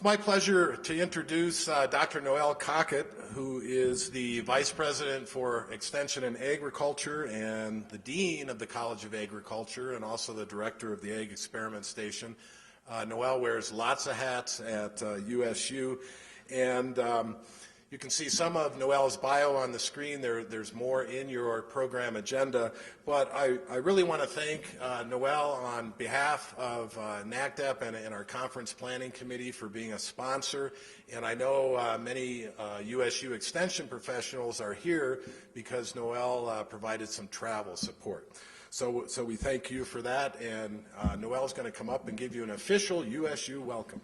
my pleasure to introduce Dr. Noelle Cockett, who is the Vice President for Extension and Agriculture and the Dean of the College of Agriculture and also the Director of the Ag Experiment Station. Noelle wears lots of hats at USU, and you can see some of Noelle's bio on the screen. There's more in your program agenda, but I really want to thank Noelle on behalf of NACDEP and our conference planning committee for being a sponsor. And I know many USU extension professionals are here because Noelle provided some travel support. So we thank you for that, and Noelle's going to come up and give you an official USU welcome.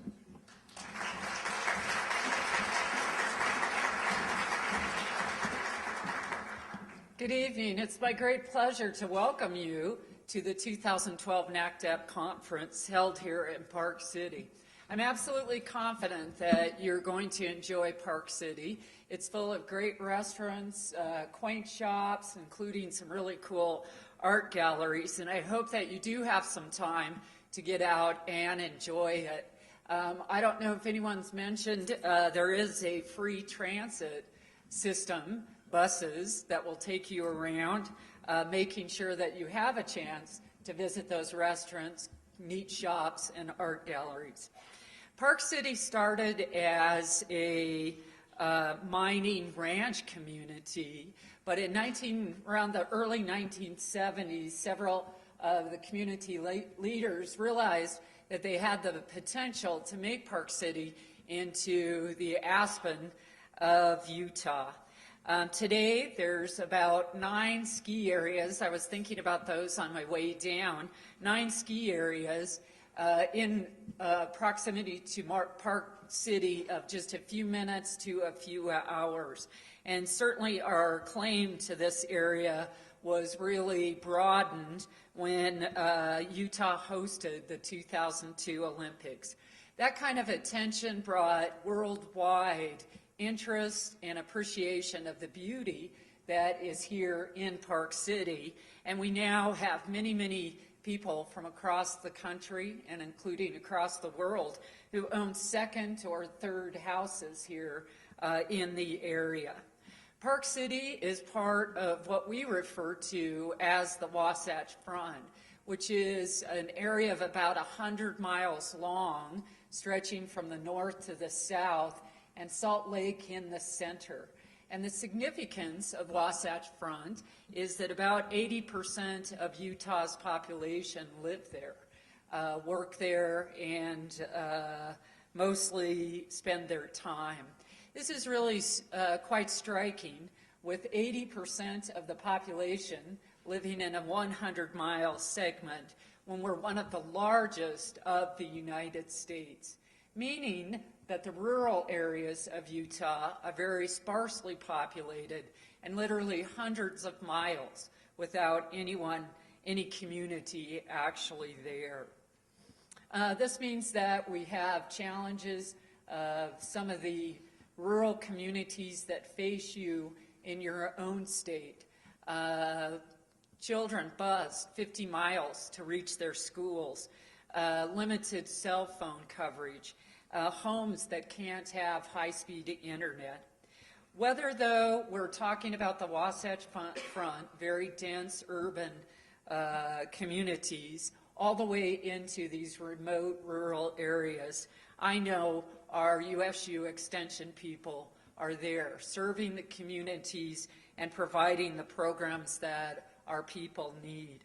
Good evening. It's my great pleasure to welcome you to the 2012 NACDEP Conference held here in Park City. I'm absolutely confident that you're going to enjoy Park City. It's full of great restaurants, quaint shops, including some really cool art galleries, and I hope that you do have some time to get out and enjoy it. I don't know if anyone's mentioned, there is a free transit system, buses that will take you around, making sure that you have a chance to visit those restaurants, neat shops, and art galleries. Park City started as a mining ranch community, but around the early 1970s, several of the community leaders realized that they had the potential to make Park City into the Aspen of Utah. Today, there's about 9 ski areas. I was thinking about those on my way down. 9 ski areas in proximity to Park City of just a few minutes to a few hours. And certainly our claim to this area was really broadened when Utah hosted the 2002 Olympics. That kind of attention brought worldwide interest and appreciation of the beauty that is here in Park City. And we now have many, many people from across the country and including across the world who own second or third houses here in the area. Park City is part of what we refer to as the Wasatch Front, which is an area of about 100 miles long, stretching from the north to the south, and Salt Lake in the center. And the significance of Wasatch Front is that about 80% of Utah's population live there, work there, and mostly spend their time. This is really quite striking, with 80% of the population living in a 100-mile segment when we're one of the largest of the United States, meaning that the rural areas of Utah are very sparsely populated and literally hundreds of miles without any community actually there. This means that we have challenges of some of the rural communities that face you in your own state. Children bus 50 miles to reach their schools, limited cell phone coverage, homes that can't have high-speed internet. Whether, though, we're talking about the Wasatch Front, very dense urban communities, all the way into these remote rural areas, I know our USU Extension people are there, serving the communities and providing the programs that our people need.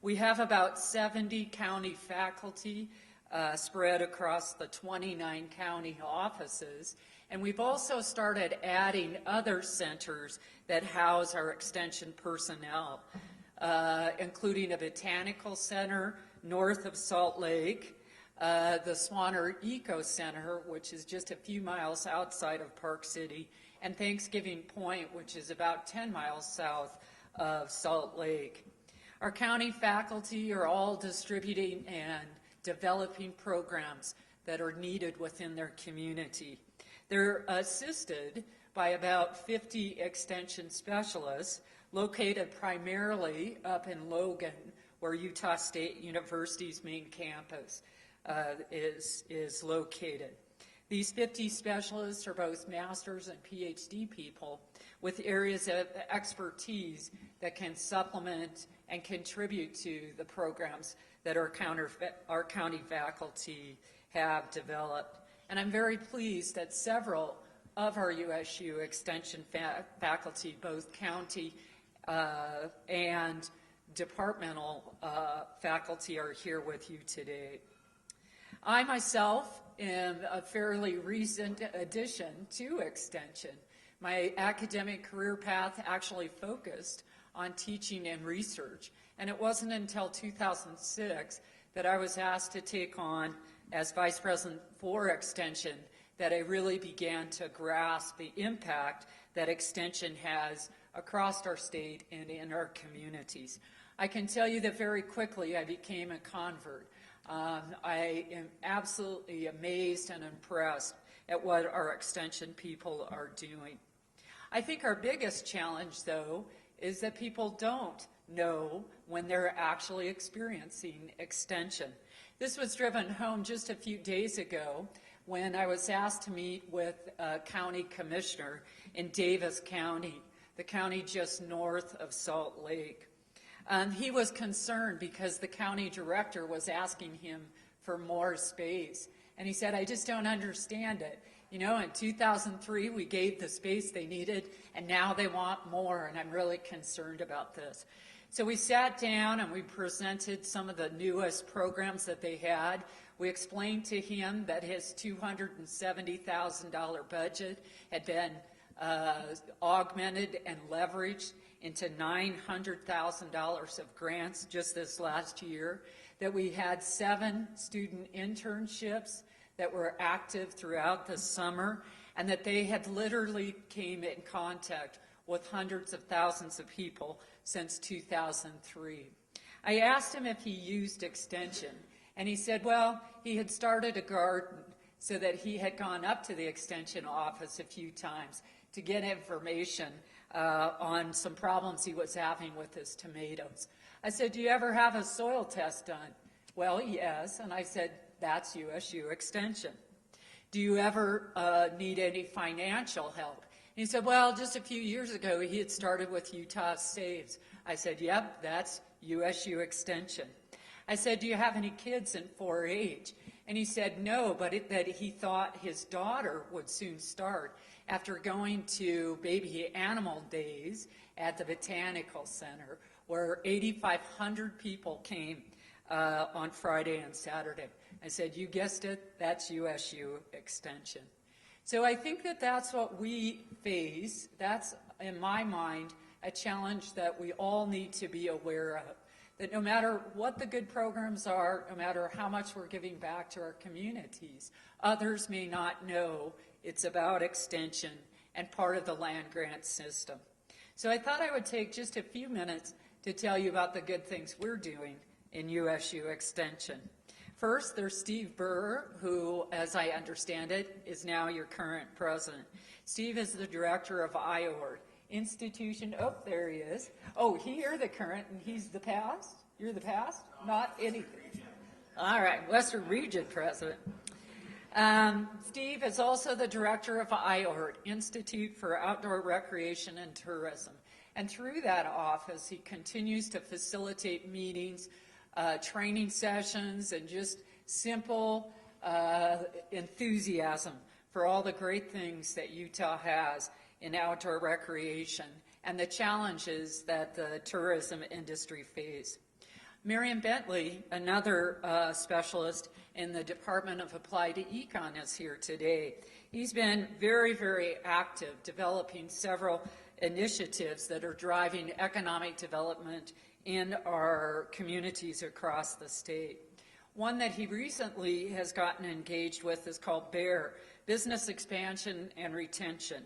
We have about 70 county faculty spread across the 29 county offices, and we've also started adding other centers that house our extension personnel, including a botanical center north of Salt Lake, the Swanner Eco Center, which is just a few miles outside of Park City, and Thanksgiving Point, which is about 10 miles south of Salt Lake. Our county faculty are all distributing and developing programs that are needed within their community. They're assisted by about 50 extension specialists located primarily up in Logan, where Utah State University's main campus is located. These 50 specialists are both master's and PhD people with areas of expertise that can supplement and contribute to the programs that our county faculty have developed. And I'm very pleased that several of our USU Extension faculty, both county and departmental faculty, are here with you today. I myself am a fairly recent addition to Extension. My academic career path actually focused on teaching and research, and it wasn't until 2006 that I was asked to take on as Vice President for Extension that I really began to grasp the impact that Extension has across our state and in our communities. I can tell you that very quickly I became a convert. I am absolutely amazed and impressed at what our Extension people are doing. I think our biggest challenge, though, is that people don't know when they're actually experiencing Extension. This was driven home just a few days ago when I was asked to meet with a county commissioner in Davis County, the county just north of Salt Lake. He was concerned because the county director was asking him for more space. And he said, I just don't understand it. You know, in 2003, we gave the space they needed, and now they want more, and I'm really concerned about this. So we sat down and we presented some of the newest programs that they had. We explained to him that his $270,000 budget had been augmented and leveraged into $900,000 of grants just this last year, that we had 7 student internships that were active throughout the summer, and that they had literally came in contact with hundreds of thousands of people since 2003. I asked him if he used Extension, and he said, well, he had started a garden so that he had gone up to the Extension office a few times to get information on some problems he was having with his tomatoes. I said, do you ever have a soil test done? Well, yes. And I said, that's USU Extension. Do you ever need any financial help? And he said, well, just a few years ago, he had started with Utah Saves. I said, yep, that's USU Extension. I said, do you have any kids in 4-H? And he said, no, but that he thought his daughter would soon start after going to baby animal days at the Botanical Center, where 8,500 people came on Friday and Saturday. I said, you guessed it, that's USU Extension. So I think that that's what we face. That's, in my mind, a challenge that we all need to be aware of. That no matter what the good programs are, no matter how much we're giving back to our communities, others may not know it's about Extension and part of the land grant system. So I thought I would take just a few minutes to tell you about the good things we're doing in USU Extension. First, there's Steve Burr, who, as I understand it, is now your current president. Steve is the director of IORD, institution. Oh, there he is. Oh, you're the current and he's the past? You're the past? Not anything. All right, Western Region president. Steve is also the director of IORD, Institute for Outdoor Recreation and Tourism. And through that office, he continues to facilitate meetings, training sessions, and just simple enthusiasm for all the great things that Utah has in outdoor recreation and the challenges that the tourism industry face. Miriam Bentley, another specialist in the Department of Applied Econ, is here today. He's been very, very active developing several initiatives that are driving economic development in our communities across the state. One that he recently has gotten engaged with is called BEAR, Business Expansion and Retention.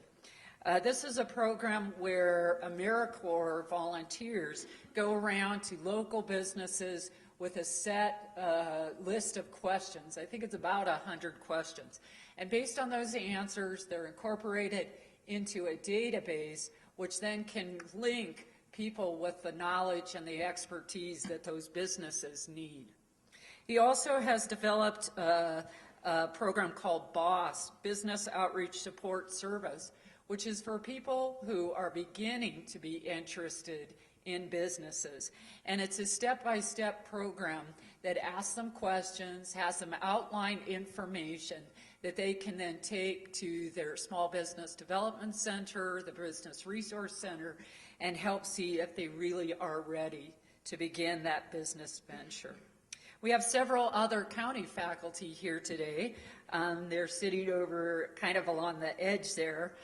This is a program where AmeriCorps volunteers go around to local businesses with a set list of questions. I think it's about 100 questions. And based on those answers, they're incorporated into a database, which then can link people with the knowledge and the expertise that those businesses need. He also has developed a program called BOSS, Business Outreach Support Service, which is for people who are beginning to be interested in businesses. And it's a step-by-step program that asks them questions, has them outline information that they can then take to their small business development center, the business resource center, and help see if they really are ready to begin that business venture. We have several other county faculty here today. They're sitting over kind of along the edge there.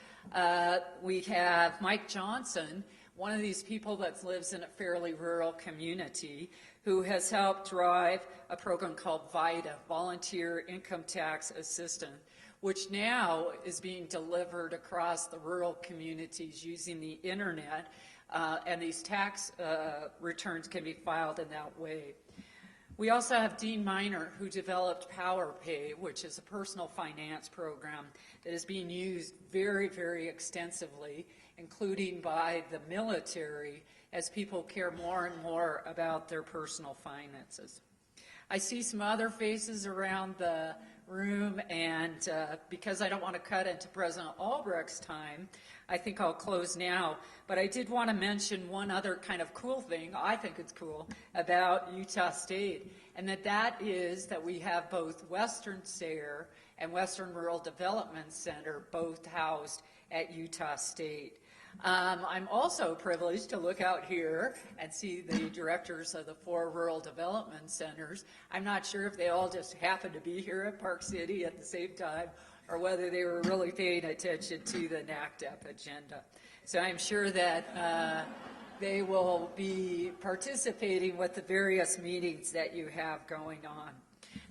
We have Mike Johnson, one of these people that lives in a fairly rural community, who has helped drive a program called VITA, Volunteer Income Tax Assistant, which now is being delivered across the rural communities using the internet, and these tax returns can be filed in that way. We also have Dean Miner, who developed PowerPay, which is a personal finance program that is being used very, very extensively, including by the military, as people care more and more about their personal finances. I see some other faces around the room, and because I don't want to cut into President Albrecht's time, I think I'll close now. But I did want to mention one other kind of cool thing, I think it's cool, about Utah State, and that is that we have both Western SARE and Western Rural Development Center both housed at Utah State. I'm also privileged to look out here and see the directors of the 4 rural development centers. I'm not sure if they all just happened to be here at Park City at the same time or whether they were really paying attention to the NACDEP agenda. So I'm sure that they will be participating with the various meetings that you have going on.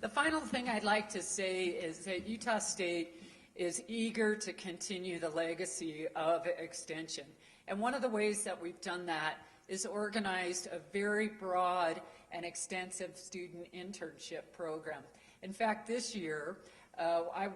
The final thing I'd like to say is that Utah State is eager to continue the legacy of extension. And one of the ways that we've done that is organized a very broad and extensive student internship program. In fact, this year,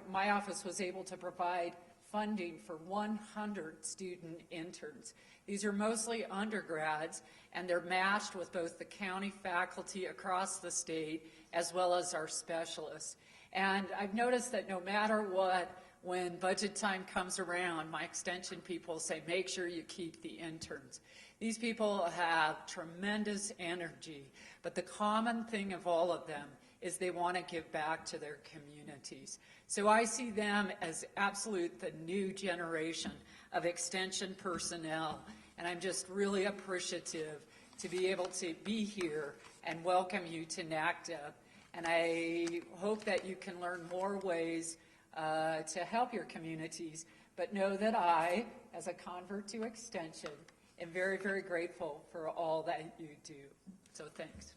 my office was able to provide funding for 100 student interns. These are mostly undergrads, and they're matched with both the county faculty across the state as well as our specialists. And I've noticed that no matter what, when budget time comes around, my extension people say, make sure you keep the interns. These people have tremendous energy, but the common thing of all of them is they want to give back to their communities. So I see them as the new generation of extension personnel, and I'm just really appreciative to be able to be here and welcome you to NACDEP. And I hope that you can learn more ways to help your communities, but know that I, as a convert to extension, am very, very grateful for all that you do. So thanks.